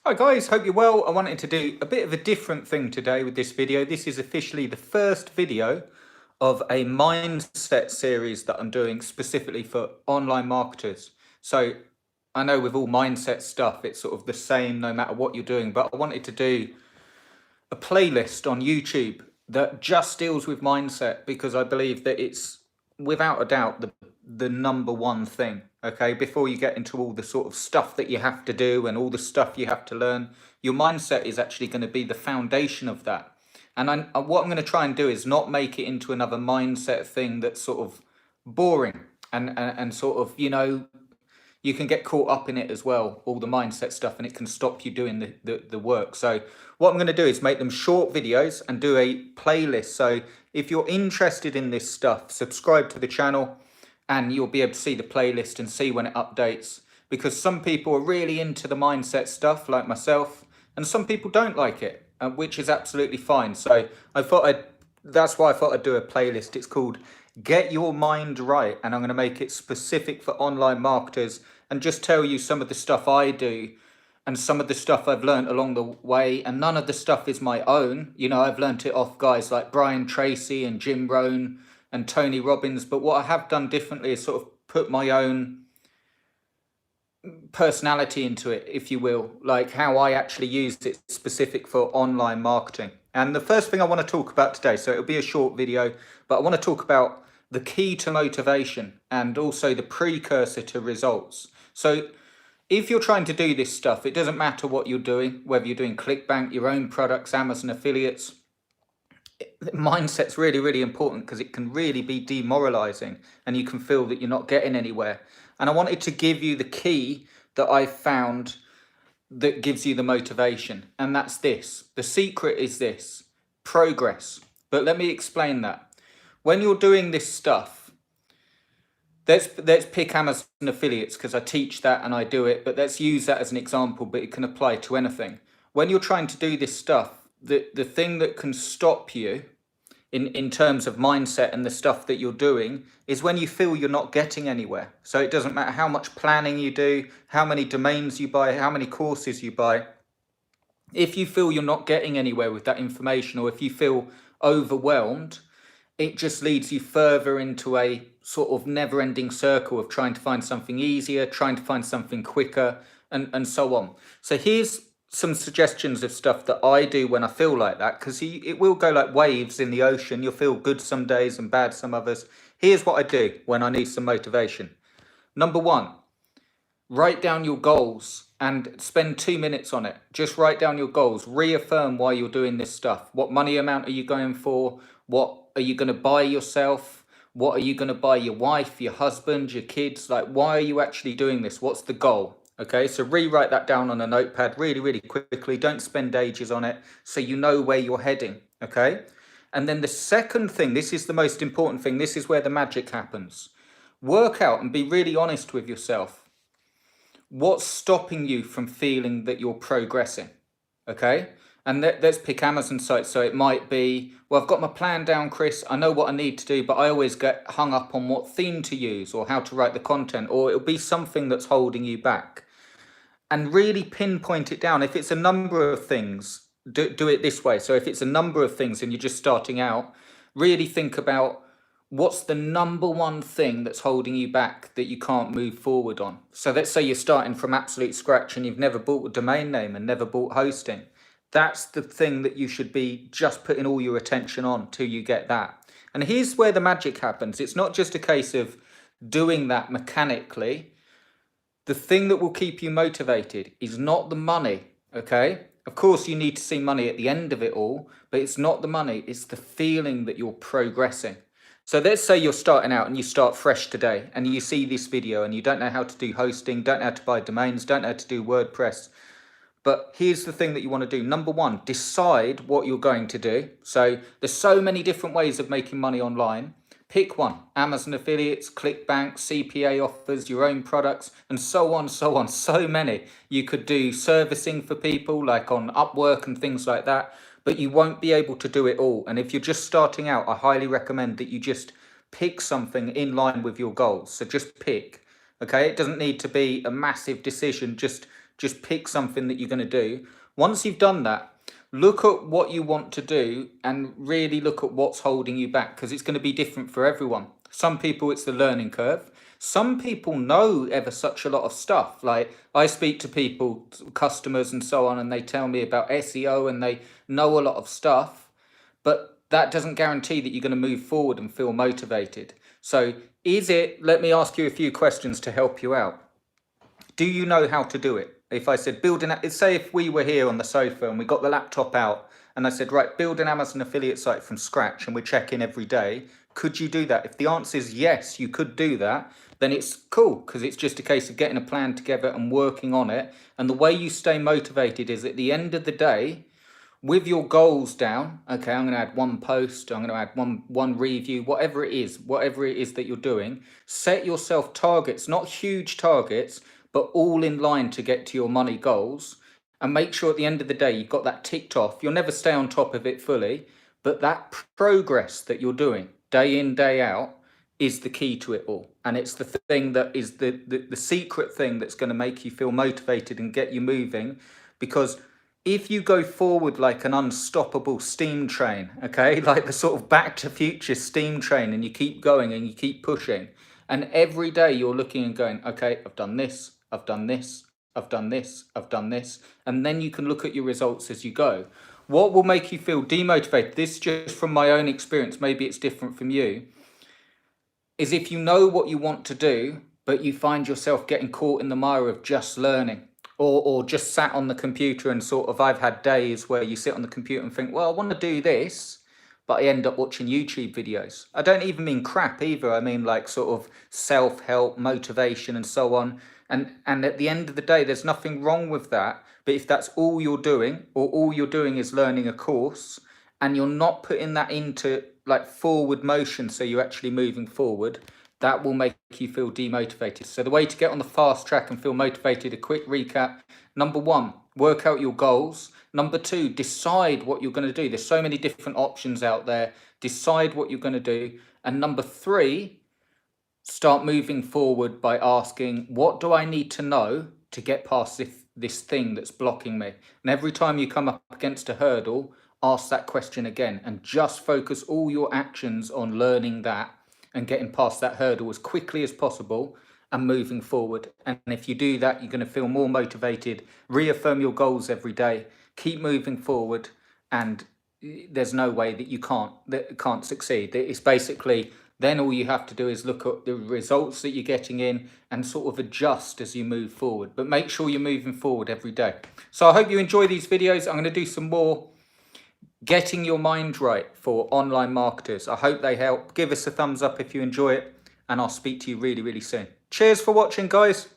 Hi guys, hope you're well. I wanted to do a bit of a different thing today with this video. This is officially the first video of a mindset series that I'm doing specifically for online marketers. So I know with all mindset stuff, it's sort of the same no matter what you're doing, but I wanted to do a playlist on YouTube that just deals with mindset because I believe that it's without a doubt the number one thing. Okay, before you get into all the sort of stuff that you have to do and all the stuff you have to learn, your mindset is actually going to be the foundation of that. And what I'm going to try and do is not make it into another mindset thing that's sort of boring and sort of, you can get caught up in it as well, all the mindset stuff, and it can stop you doing the work. So what I'm going to do is make them short videos and do a playlist. So if you're interested in this stuff, subscribe to the channel and you'll be able to see the playlist and see when it updates. Because some people are really into the mindset stuff like myself, and some people don't like it, which is absolutely fine. So that's why I thought I'd do a playlist. It's called Get Your Mind Right, and I'm going to make it specific for online marketers and just tell you some of the stuff I do and some of the stuff I've learned along the way. And none of the stuff is my own. I've learned it off guys like Brian Tracy and Jim Rohn and Tony Robbins. But what I have done differently is sort of put my own personality into it, if you will, like how I actually use it specific for online marketing. And the first thing I want to talk about today, so it'll be a short video, but I want to talk about the key to motivation and also the precursor to results. So if you're trying to do this stuff, it doesn't matter what you're doing, whether you're doing ClickBank, your own products, Amazon affiliates, mindset's really, really important because it can really be demoralizing and you can feel that you're not getting anywhere. And I wanted to give you the key that I found that gives you the motivation. And that's this. The secret is this: progress. But let me explain that. When you're doing this stuff, let's pick Amazon affiliates because I teach that and I do it, but let's use that as an example, but it can apply to anything. When you're trying to do this stuff, the thing that can stop you in terms of mindset and the stuff that you're doing is when you feel you're not getting anywhere. So it doesn't matter how much planning you do, how many domains you buy, how many courses you buy. If you feel you're not getting anywhere with that information, or if you feel overwhelmed, it just leads you further into a sort of never-ending circle of trying to find something easier, trying to find something quicker, and so on. So here's some suggestions of stuff that I do when I feel like that, because it will go like waves in the ocean. You'll feel good some days and bad some others. Here's what I do when I need some motivation. Number one, write down your goals and spend 2 minutes on it. Just write down your goals. Reaffirm why you're doing this stuff. What money amount are you going for? What are you going to buy yourself? What are you going to buy your wife, your husband, your kids? Like, why are you actually doing this? What's the goal? Okay, so rewrite that down on a notepad really, really quickly. Don't spend ages on it so you know where you're heading, okay? And then the second thing, this is the most important thing. This is where the magic happens. Work out and be really honest with yourself. What's stopping you from feeling that you're progressing, okay? And let's pick Amazon sites. So it might be, well, I've got my plan down, Chris. I know what I need to do, but I always get hung up on what theme to use or how to write the content, or it'll be something that's holding you back. And really pinpoint it down. If it's a number of things, do it this way. So if it's a number of things and you're just starting out, really think about what's the number one thing that's holding you back that you can't move forward on. So let's say you're starting from absolute scratch and you've never bought a domain name and never bought hosting. That's the thing that you should be just putting all your attention on till you get that. And here's where the magic happens. It's not just a case of doing that mechanically. The thing that will keep you motivated is not the money, okay? Of course, you need to see money at the end of it all, but it's not the money, it's the feeling that you're progressing. So let's say you're starting out and you start fresh today and you see this video and you don't know how to do hosting, don't know how to buy domains, don't know how to do WordPress. But here's the thing that you want to do. Number one, decide what you're going to do. So there's so many different ways of making money online. Pick one: Amazon affiliates, ClickBank, CPA offers, your own products, and so on, so on. So many. You could do servicing for people like on Upwork and things like that, but you won't be able to do it all. And if you're just starting out, I highly recommend that you just pick something in line with your goals. So just pick, okay? It doesn't need to be a massive decision. Just Just pick something that you're going to do. Once you've done that, look at what you want to do and really look at what's holding you back, because it's going to be different for everyone. Some people, it's the learning curve. Some people know ever such a lot of stuff. Like, I speak to people, customers and so on, and they tell me about SEO and they know a lot of stuff, but that doesn't guarantee that you're going to move forward and feel motivated. So let me ask you a few questions to help you out. Do you know how to do it? If I said say if we were here on the sofa and we got the laptop out and I said, right, build an Amazon affiliate site from scratch and we're checking every day, could you do that? If the answer is yes, you could do that, then it's cool, because it's just a case of getting a plan together and working on it. And the way you stay motivated is at the end of the day, with your goals down, okay, I'm going to add one post, I'm going to add one review, whatever it is that you're doing, set yourself targets, not huge targets, but all in line to get to your money goals. And make sure at the end of the day, you've got that ticked off. You'll never stay on top of it fully, but that progress that you're doing day in, day out is the key to it all. And it's the thing that is the secret thing that's going to make you feel motivated and get you moving. Because if you go forward like an unstoppable steam train, okay, like the sort of Back to Future steam train, and you keep going and you keep pushing, and every day you're looking and going, okay, I've done this, I've done this, I've done this, I've done this, and then you can look at your results as you go. What will make you feel demotivated, this just from my own experience, maybe it's different from you, is if you know what you want to do, but you find yourself getting caught in the mire of just learning, or just sat on the computer and sort of, I've had days where you sit on the computer and think, well, I want to do this, but I end up watching YouTube videos. I don't even mean crap either. I mean like sort of self-help, motivation and so on. And at the end of the day, there's nothing wrong with that. But if that's all you're doing, or all you're doing is learning a course, and you're not putting that into like forward motion, so you're actually moving forward, that will make you feel demotivated. So the way to get on the fast track and feel motivated, a quick recap. Number one, work out your goals. Number two, decide what you're going to do. There's so many different options out there. Decide what you're going to do. And number three, start moving forward by asking, what do I need to know to get past this thing that's blocking me? And every time you come up against a hurdle, ask that question again, and just focus all your actions on learning that and getting past that hurdle as quickly as possible and moving forward. And if you do that, you're going to feel more motivated, reaffirm your goals every day, keep moving forward, and there's no way that you can't succeed. It's basically, then all you have to do is look at the results that you're getting in and sort of adjust as you move forward. But make sure you're moving forward every day. So I hope you enjoy these videos. I'm going to do some more getting your mind right for online marketers. I hope they help. Give us a thumbs up if you enjoy it, and I'll speak to you really, really soon. Cheers for watching, guys.